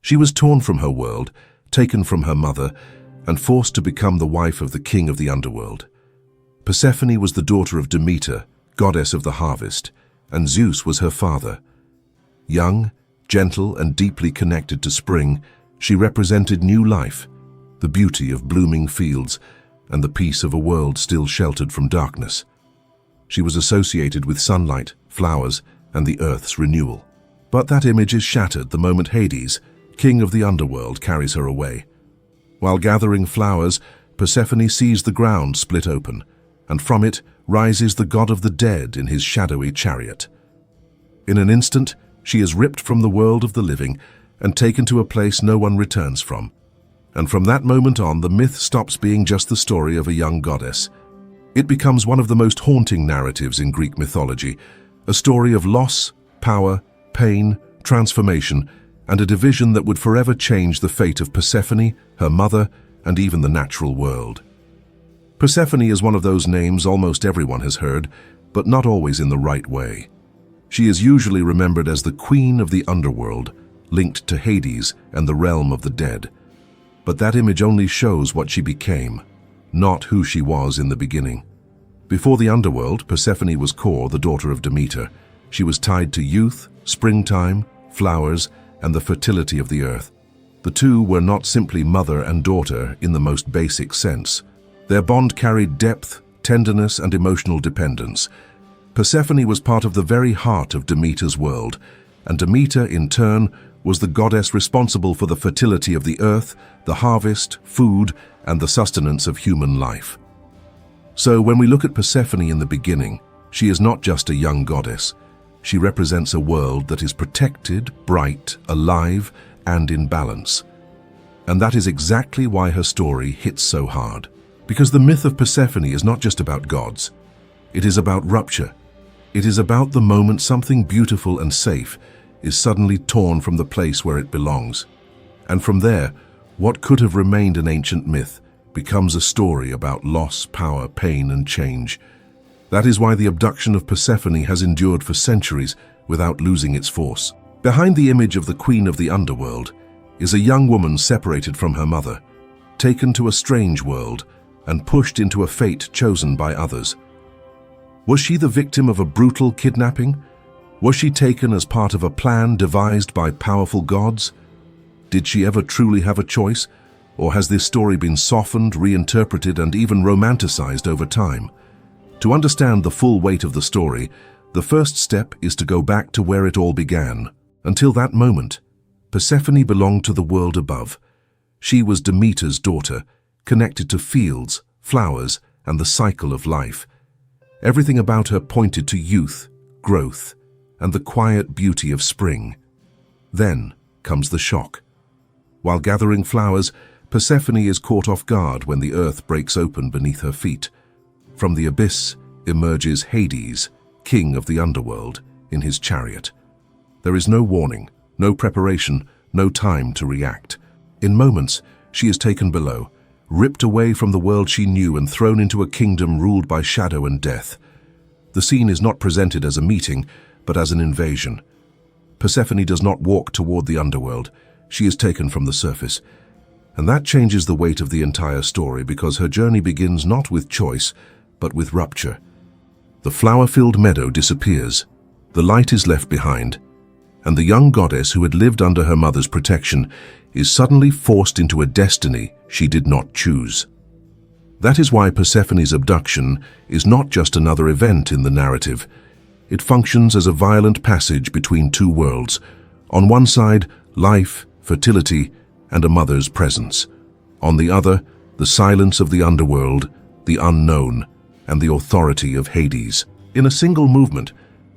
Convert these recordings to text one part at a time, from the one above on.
She was torn from her world, taken from her mother, and forced to become the wife of the king of the underworld. Persephone was the daughter of Demeter, goddess of the harvest, and Zeus was her father. Young, gentle, and deeply connected to spring, she represented new life, the beauty of blooming fields, and the peace of a world still sheltered from darkness. She was associated with sunlight, flowers, and the earth's renewal. But that image is shattered the moment Hades, king of the underworld, carries her away. While gathering flowers, Persephone sees the ground split open, and from it rises the god of the dead in his shadowy chariot. In an instant, she is ripped from the world of the living and taken to a place no one returns from. And from that moment on, the myth stops being just the story of a young goddess. It becomes one of the most haunting narratives in Greek mythology, a story of loss, power, pain, transformation, and a division that would forever change the fate of Persephone, her mother, and even the natural world. Persephone is one of those names almost everyone has heard, but not always in the right way. She is usually remembered as the queen of the underworld, linked to Hades and the realm of the dead. But that image only shows what she became, not who she was in the beginning. Before the underworld, Persephone was Kore, the daughter of Demeter. She was tied to youth, springtime, flowers, and the fertility of the earth. The two were not simply mother and daughter in the most basic sense. Their bond carried depth, tenderness, and emotional dependence. Persephone was part of the very heart of Demeter's world, and Demeter, in turn, was the goddess responsible for the fertility of the earth, the harvest, food, and the sustenance of human life. So when we look at Persephone in the beginning, she is not just a young goddess. She represents a world that is protected, bright, alive, and in balance. And that is exactly why her story hits so hard. Because the myth of Persephone is not just about gods. It is about rupture. It is about the moment something beautiful and safe is suddenly torn from the place where it belongs. And from there, what could have remained an ancient myth becomes a story about loss, power, pain, and change. That is why the abduction of Persephone has endured for centuries without losing its force. Behind the image of the queen of the underworld is a young woman separated from her mother, taken to a strange world, and pushed into a fate chosen by others. Was she the victim of a brutal kidnapping? Was she taken as part of a plan devised by powerful gods? Did she ever truly have a choice, or has this story been softened, reinterpreted, and even romanticized over time? To understand the full weight of the story, the first step is to go back to where it all began. Until that moment, Persephone belonged to the world above. She was Demeter's daughter, connected to fields, flowers, and the cycle of life. Everything about her pointed to youth, growth, and the quiet beauty of spring. Then comes the shock. While gathering flowers, Persephone is caught off guard when the earth breaks open beneath her feet. From the abyss emerges Hades, king of the underworld, in his chariot. There is no warning, no preparation, no time to react. In moments, she is taken below, ripped away from the world she knew and thrown into a kingdom ruled by shadow and death. The scene is not presented as a meeting, but as an invasion. Persephone does not walk toward the underworld. She is taken from the surface. And that changes the weight of the entire story because her journey begins not with choice, but with rupture. The flower-filled meadow disappears. The light is left behind, and the young goddess who had lived under her mother's protection is suddenly forced into a destiny she did not choose. That is why Persephone's abduction is not just another event in the narrative. It functions as a violent passage between two worlds. On one side, life, fertility, and a mother's presence. On the other, the silence of the underworld, the unknown, and the authority of Hades. In a single movement,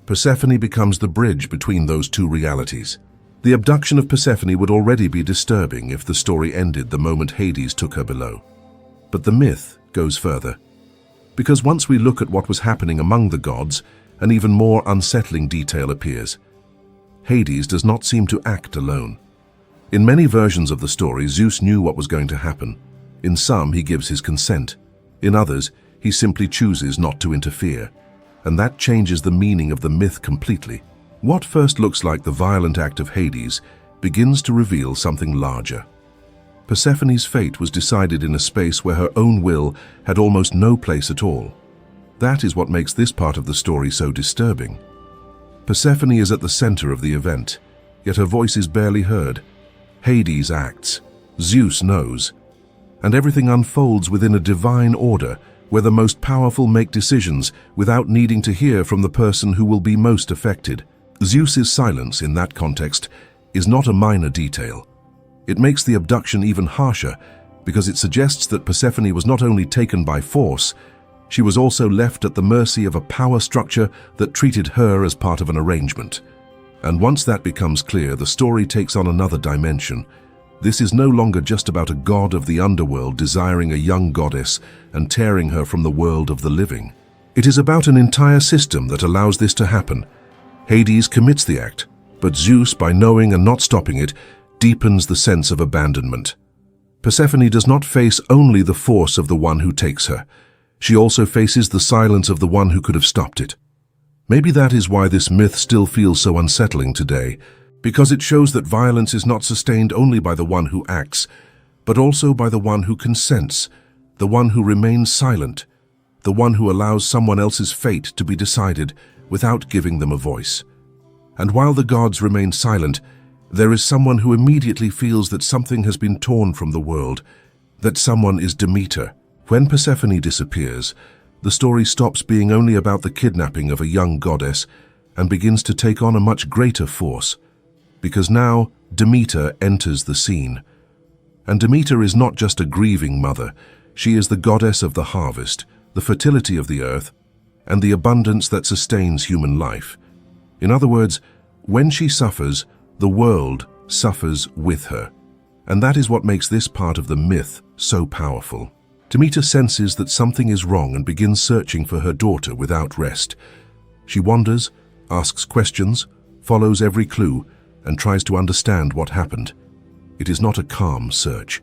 Persephone becomes the bridge between those two realities. The abduction of Persephone would already be disturbing if the story ended the moment Hades took her below. But the myth goes further. Because once we look at what was happening among the gods, an even more unsettling detail appears. Hades does not seem to act alone. In many versions of the story, Zeus knew what was going to happen. In some, he gives his consent. In others, he simply chooses not to interfere. And that changes the meaning of the myth completely. What first looks like the violent act of Hades begins to reveal something larger. Persephone's fate was decided in a space where her own will had almost no place at all. That is what makes this part of the story so disturbing. Persephone is at the center of the event, yet her voice is barely heard. Hades acts, Zeus knows, and everything unfolds within a divine order where the most powerful make decisions without needing to hear from the person who will be most affected. Zeus's silence in that context is not a minor detail. It makes the abduction even harsher because it suggests that Persephone was not only taken by force, she was also left at the mercy of a power structure that treated her as part of an arrangement. And once that becomes clear, the story takes on another dimension. This is no longer just about a god of the underworld desiring a young goddess and tearing her from the world of the living. It is about an entire system that allows this to happen. Hades commits the act, but Zeus, by knowing and not stopping it, deepens the sense of abandonment. Persephone does not face only the force of the one who takes her. She also faces the silence of the one who could have stopped it. Maybe that is why this myth still feels so unsettling today, because it shows that violence is not sustained only by the one who acts, but also by the one who consents, the one who remains silent, the one who allows someone else's fate to be decided without giving them a voice. And while the gods remain silent, there is someone who immediately feels that something has been torn from the world, that someone is Demeter. When Persephone disappears, the story stops being only about the kidnapping of a young goddess and begins to take on a much greater force, because now Demeter enters the scene. And Demeter is not just a grieving mother, she is the goddess of the harvest, the fertility of the earth, and the abundance that sustains human life. In other words, when she suffers, the world suffers with her. And that is what makes this part of the myth so powerful. Demeter senses that something is wrong and begins searching for her daughter without rest. She wanders, asks questions, follows every clue, and tries to understand what happened. It is not a calm search.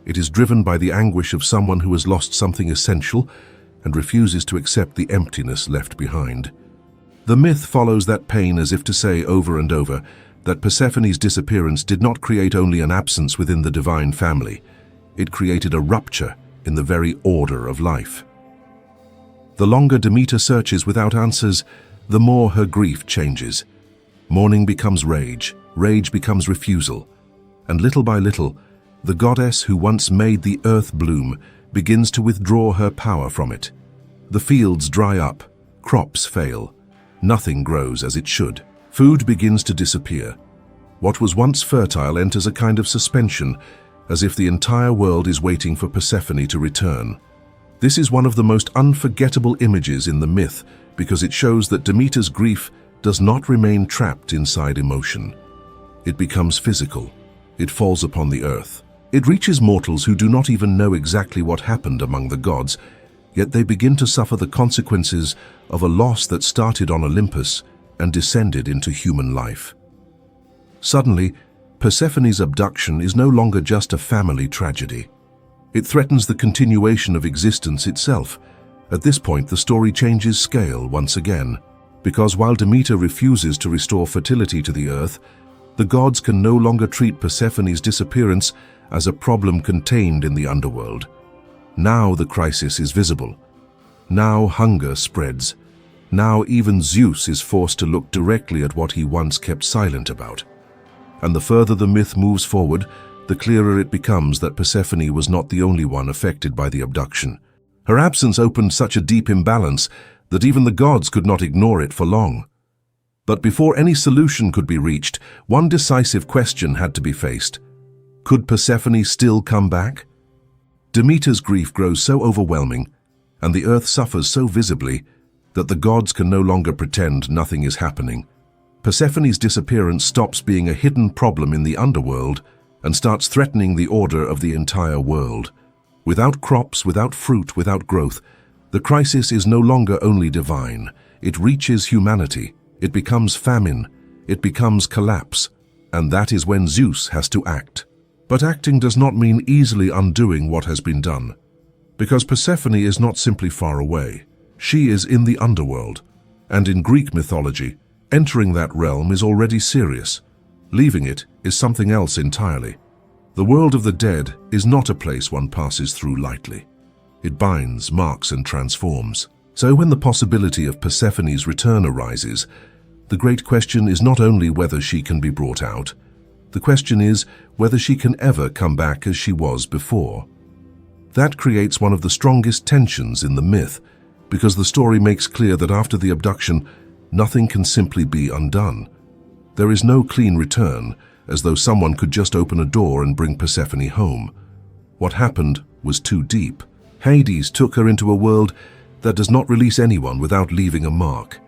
It is driven by the anguish of someone who has lost something essential and refuses to accept the emptiness left behind. The myth follows that pain as if to say over and over that Persephone's disappearance did not create only an absence within the divine family. It created a rupture in the very order of life. The longer Demeter searches without answers, the more her grief changes. Mourning becomes rage, rage becomes refusal, and little by little, the goddess who once made the earth bloom begins to withdraw her power from it. The fields dry up, crops fail, nothing grows as it should. Food begins to disappear. What was once fertile enters a kind of suspension, as if the entire world is waiting for Persephone to return. This is one of the most unforgettable images in the myth because it shows that Demeter's grief does not remain trapped inside emotion. It becomes physical. It falls upon the earth. It reaches mortals who do not even know exactly what happened among the gods, yet they begin to suffer the consequences of a loss that started on Olympus and descended into human life. Suddenly, Persephone's abduction is no longer just a family tragedy. It threatens the continuation of existence itself. At this point, the story changes scale once again, because while Demeter refuses to restore fertility to the earth, the gods can no longer treat Persephone's disappearance as a problem contained in the underworld. Now the crisis is visible. Now hunger spreads. Now even Zeus is forced to look directly at what he once kept silent about. And the further the myth moves forward, the clearer it becomes that Persephone was not the only one affected by the abduction. Her absence opened such a deep imbalance that even the gods could not ignore it for long. But before any solution could be reached, one decisive question had to be faced. Could Persephone still come back? Demeter's grief grows so overwhelming, and the earth suffers so visibly, that the gods can no longer pretend nothing is happening. Persephone's disappearance stops being a hidden problem in the underworld and starts threatening the order of the entire world. Without crops, without fruit, without growth, the crisis is no longer only divine. It reaches humanity. It becomes famine. It becomes collapse. And that is when Zeus has to act. But acting does not mean easily undoing what has been done, because Persephone is not simply far away. She is in the underworld, and in Greek mythology, entering that realm is already serious. Leaving it is something else entirely. The world of the dead is not a place one passes through lightly. It binds, marks, and transforms. So when the possibility of Persephone's return arises, the great question is not only whether she can be brought out, the question is whether she can ever come back as she was before. That creates one of the strongest tensions in the myth, because the story makes clear that after the abduction, nothing can simply be undone. There is no clean return, as though someone could just open a door and bring Persephone home. What happened was too deep. Hades took her into a world that does not release anyone without leaving a mark,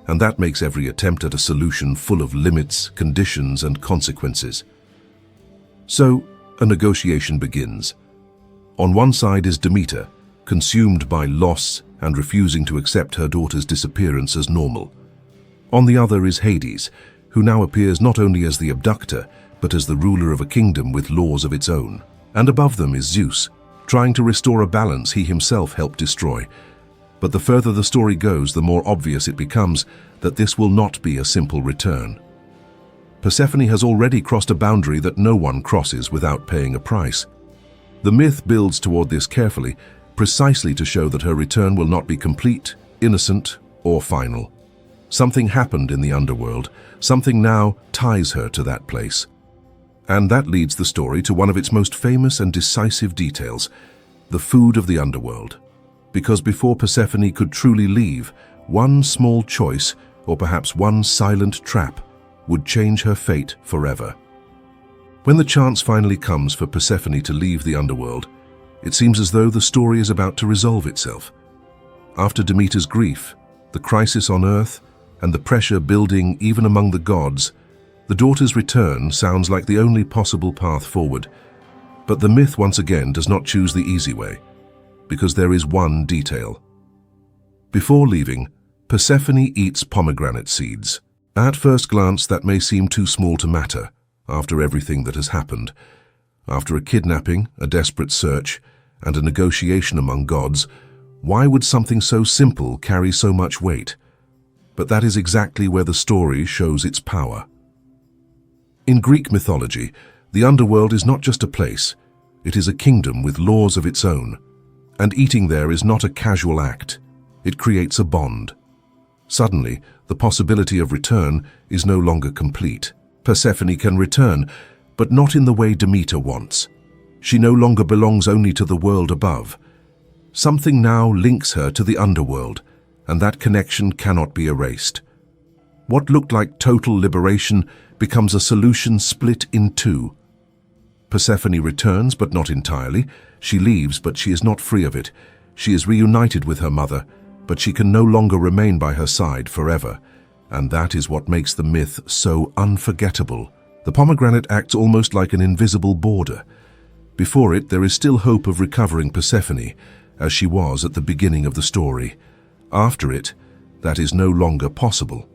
and that makes every attempt at a solution full of limits, conditions, and consequences. So, a negotiation begins. On one side is Demeter, consumed by loss and refusing to accept her daughter's disappearance as normal. On the other is Hades, who now appears not only as the abductor, but as the ruler of a kingdom with laws of its own. And above them is Zeus, trying to restore a balance he himself helped destroy. But the further the story goes, the more obvious it becomes that this will not be a simple return. Persephone has already crossed a boundary that no one crosses without paying a price. The myth builds toward this carefully, precisely to show that her return will not be complete, innocent, or final. Something happened in the underworld, something now ties her to that place. And that leads the story to one of its most famous and decisive details, the food of the underworld. Because before Persephone could truly leave, one small choice, or perhaps one silent trap, would change her fate forever. When the chance finally comes for Persephone to leave the underworld, it seems as though the story is about to resolve itself. After Demeter's grief, the crisis on Earth, and the pressure building even among the gods, the daughter's return sounds like the only possible path forward. But the myth once again does not choose the easy way, because there is one detail. Before leaving, Persephone eats pomegranate seeds. At first glance, that may seem too small to matter, after everything that has happened. After a kidnapping, a desperate search, and a negotiation among gods, why would something so simple carry so much weight? But that is exactly where the story shows its power. In Greek mythology, the underworld is not just a place, it is a kingdom with laws of its own. And eating there is not a casual act, it creates a bond. Suddenly, the possibility of return is no longer complete. Persephone can return, but not in the way Demeter wants. She no longer belongs only to the world above. Something now links her to the underworld, and that connection cannot be erased. What looked like total liberation becomes a solution split in two. Persephone returns, but not entirely. She leaves, but she is not free of it. She is reunited with her mother, but she can no longer remain by her side forever. And that is what makes the myth so unforgettable. The pomegranate acts almost like an invisible border. Before it, there is still hope of recovering Persephone, as she was at the beginning of the story. After it, that is no longer possible.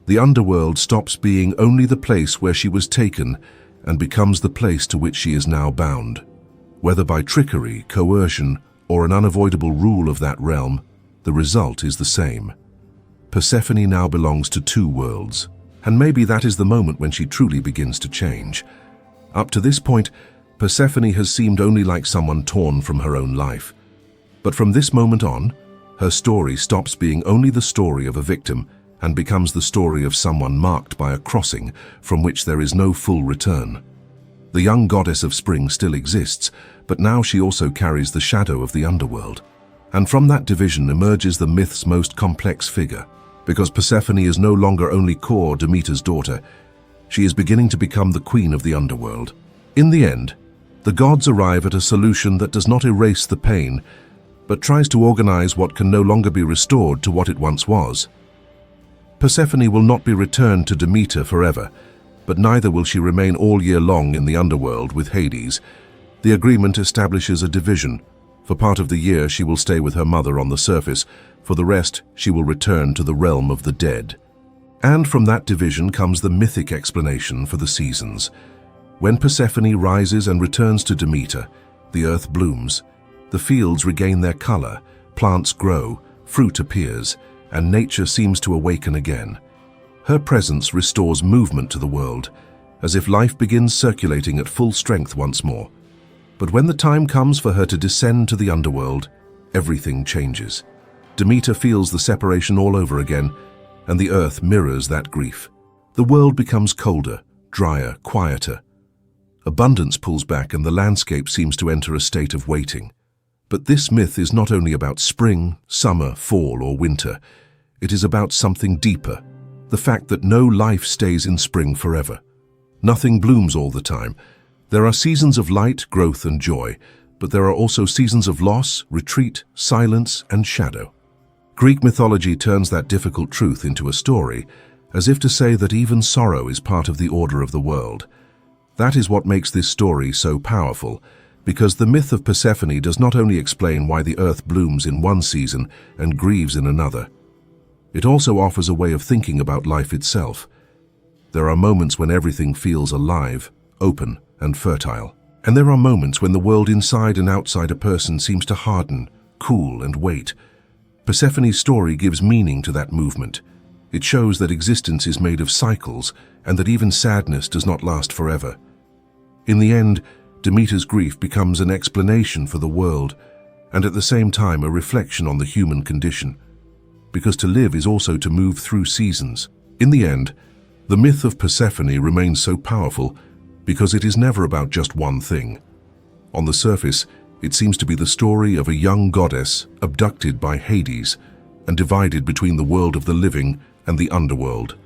The underworld stops being only the place where she was taken and becomes the place to which she is now bound. Whether by trickery, coercion, or an unavoidable rule of that realm, the result is the same. Persephone now belongs to two worlds, and maybe that is the moment when she truly begins to change. Up to this point, Persephone has seemed only like someone torn from her own life. But from this moment on, her story stops being only the story of a victim and becomes the story of someone marked by a crossing from which there is no full return. The young goddess of spring still exists, but now she also carries the shadow of the underworld. And from that division emerges the myth's most complex figure, because Persephone is no longer only core Demeter's daughter, she is beginning to become the queen of the underworld. In the end, the gods arrive at a solution that does not erase the pain, but tries to organize what can no longer be restored to what it once was. Persephone will not be returned to Demeter forever, but neither will she remain all year long in the underworld with Hades. The agreement establishes a division. For part of the year she will stay with her mother on the surface, for the rest she will return to the realm of the dead. And from that division comes the mythic explanation for the seasons. When Persephone rises and returns to Demeter, the earth blooms, the fields regain their color, plants grow, fruit appears, and nature seems to awaken again. Her presence restores movement to the world, as if life begins circulating at full strength once more. But when the time comes for her to descend to the underworld, everything changes. Demeter feels the separation all over again, and the earth mirrors that grief. The world becomes colder, drier, quieter. Abundance pulls back and the landscape seems to enter a state of waiting. But this myth is not only about spring, summer, fall, or winter. It is about something deeper, the fact that no life stays in spring forever. Nothing blooms all the time. There are seasons of light, growth, and joy, but there are also seasons of loss, retreat, silence, and shadow. Greek mythology turns that difficult truth into a story, as if to say that even sorrow is part of the order of the world. That is what makes this story so powerful, because the myth of Persephone does not only explain why the earth blooms in one season and grieves in another. It also offers a way of thinking about life itself. There are moments when everything feels alive, open, and fertile. And there are moments when the world inside and outside a person seems to harden, cool, and wait. Persephone's story gives meaning to that movement. It shows that existence is made of cycles and that even sadness does not last forever. In the end, Demeter's grief becomes an explanation for the world and at the same time a reflection on the human condition. Because to live is also to move through seasons. In the end, the myth of Persephone remains so powerful because it is never about just one thing. On the surface, it seems to be the story of a young goddess abducted by Hades and divided between the world of the living and the underworld.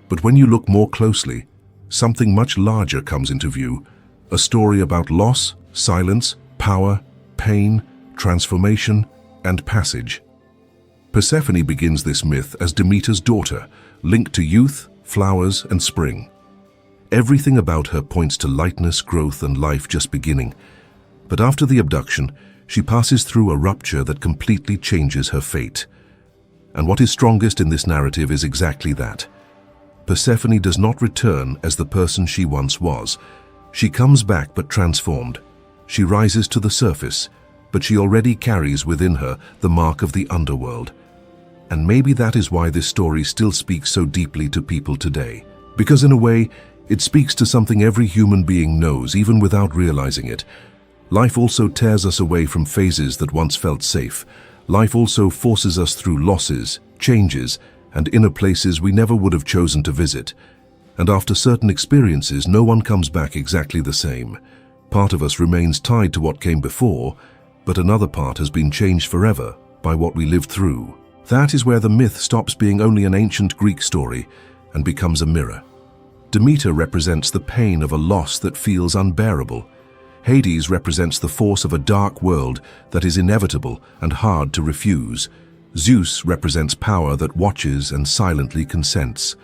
But when you look more closely, something much larger comes into view, a story about loss, silence, power, pain, transformation, and passage. Persephone begins this myth as Demeter's daughter, linked to youth, flowers, and spring. Everything about her points to lightness, growth, and life just beginning. But after the abduction, she passes through a rupture that completely changes her fate. And what is strongest in this narrative is exactly that. Persephone does not return as the person she once was. She comes back but transformed. She rises to the surface, but she already carries within her the mark of the underworld. And maybe that is why this story still speaks so deeply to people today. Because in a way, it speaks to something every human being knows, even without realizing it. Life also tears us away from phases that once felt safe. Life also forces us through losses, changes, and inner places we never would have chosen to visit. And after certain experiences, no one comes back exactly the same. Part of us remains tied to what came before, but another part has been changed forever by what we lived through. That is where the myth stops being only an ancient Greek story and becomes a mirror. Demeter represents the pain of a loss that feels unbearable. Hades represents the force of a dark world that is inevitable and hard to refuse. Zeus represents power that watches and silently consents.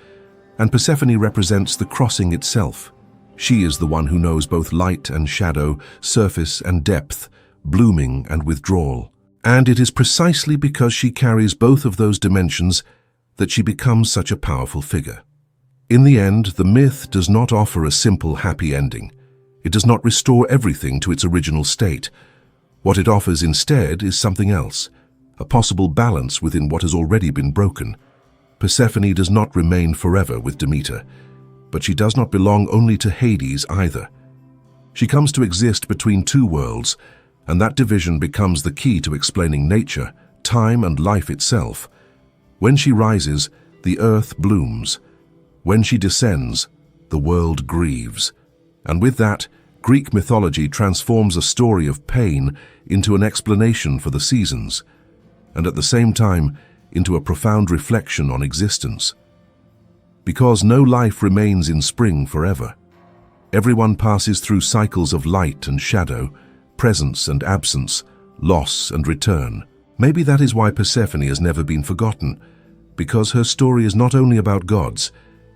And Persephone represents the crossing itself. She is the one who knows both light and shadow, surface and depth, blooming and withdrawal. And it is precisely because she carries both of those dimensions that she becomes such a powerful figure. In the end, the myth does not offer a simple happy ending. It does not restore everything to its original state. What it offers instead is something else, a possible balance within what has already been broken. Persephone does not remain forever with Demeter, but she does not belong only to Hades either. She comes to exist between two worlds, and that division becomes the key to explaining nature, time, and life itself. When she rises, the earth blooms. When she descends, the world grieves. And with that, Greek mythology transforms a story of pain into an explanation for the seasons, and at the same time, into a profound reflection on existence. Because no life remains in spring forever. Everyone passes through cycles of light and shadow, presence and absence, loss and return. Maybe that is why Persephone has never been forgotten, because her story is not only about gods,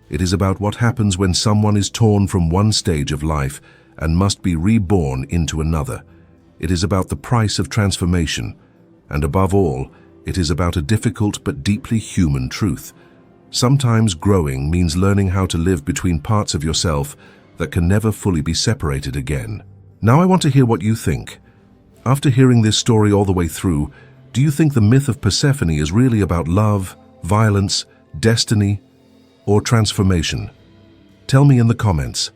it is about what happens when someone is torn from one stage of life and must be reborn into another. It is about the price of transformation, and above all, it is about a difficult but deeply human truth. Sometimes growing means learning how to live between parts of yourself that can never fully be separated again. Now I want to hear what you think. After hearing this story all the way through, do you think the myth of Persephone is really about love, violence, destiny, or transformation? Tell me in the comments.